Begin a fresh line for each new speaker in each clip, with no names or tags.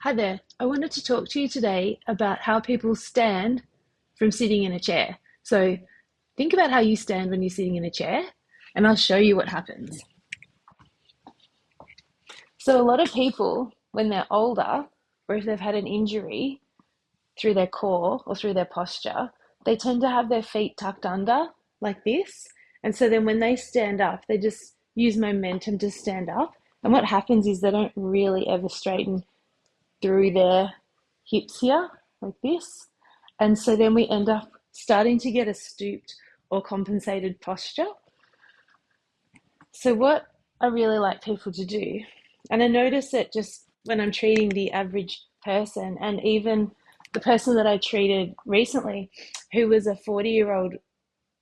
Hi there. I wanted to talk to you today about how people stand from sitting in a chair. So think about how you stand when you're sitting in a chair, and I'll show you what happens. So a lot of people, when they're older, or if they've had an injury through their core or through their posture, they tend to have their feet tucked under like this. And so then when they stand up, they just use momentum to stand up. And what happens is they don't really ever straighten through their hips here, like this. And so then we end up starting to get a stooped or compensated posture. So, what I really like people to do, and I notice it just when I'm treating the average person, and even the person that I treated recently, who was a 40-year-old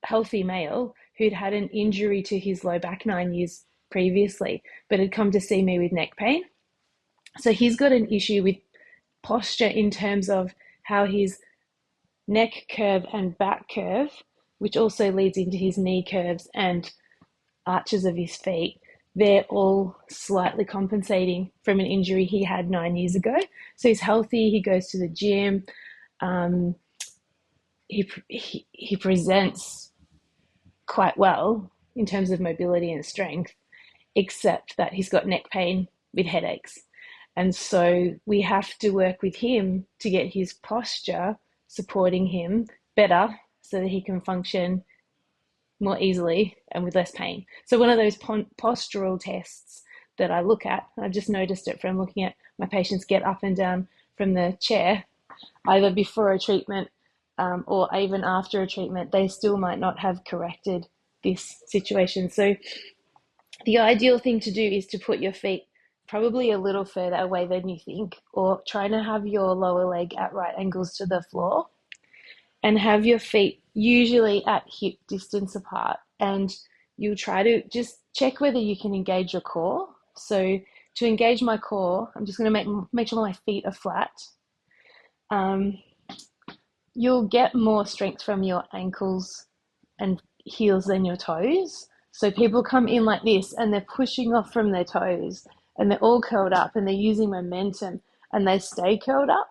healthy male who'd had an injury to his low back 9 years previously, but had come to see me with neck pain. So, he's got an issue with posture in terms of how his neck curve and back curve, which also leads into his knee curves and arches of his feet, they're all slightly compensating from an injury he had 9 years ago. So he's healthy, he goes to the gym, um, he presents quite well in terms of mobility and strength, except that he's got neck pain with headaches. And so we have to work with him to get his posture supporting him better so that he can function more easily and with less pain. So one of those postural tests that I look at, I've just noticed it from looking at my patients get up and down from the chair, either before a treatment or even after a treatment, they still might not have corrected this situation. So the ideal thing to do is to put your feet probably a little further away than you think, or trying to have your lower leg at right angles to the floor and have your feet usually at hip distance apart. And you'll try to just check whether you can engage your core. So to engage my core, I'm just going to make sure my feet are flat. Um, you'll get more strength from your ankles and heels than your toes. So people come in like this and they're pushing off from their toes and they're all curled up and they're using momentum and they stay curled up.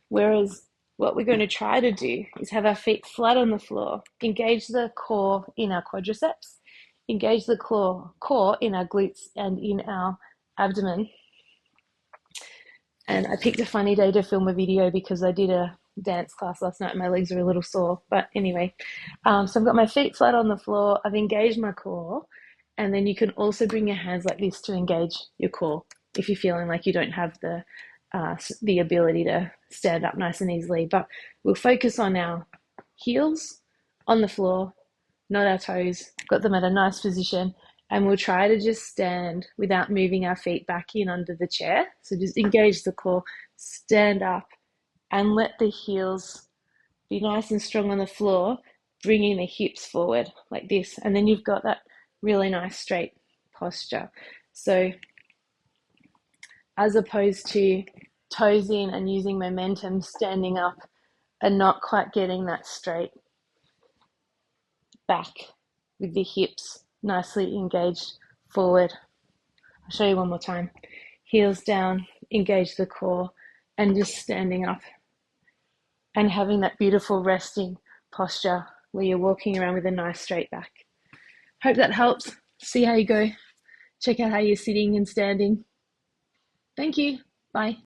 Whereas what we're going to try to do is have our feet flat on the floor, engage the core in our quadriceps, engage the core in our glutes and in our abdomen. And I picked a funny day to film a video because I did a dance class last night and my legs are a little sore. But anyway, so I've got my feet flat on the floor. I've engaged my core. And then you can also bring your hands like this to engage your core if you're feeling like you don't have the ability to stand up nice and easily. But we'll focus on our heels on the floor, not our toes. Got them at a nice position. And we'll try to just stand without moving our feet back in under the chair. So just engage the core, stand up, and let the heels be nice and strong on the floor, bringing the hips forward like this. And then you've got that really nice straight posture. So as opposed to toes in and using momentum, standing up and not quite getting that straight back with the hips nicely engaged forward. I'll show you one more time. Heels down, engage the core, and just standing up and having that beautiful resting posture where you're walking around with a nice straight back. Hope that helps. See how you go. Check out how you're sitting and standing. Thank you. Bye.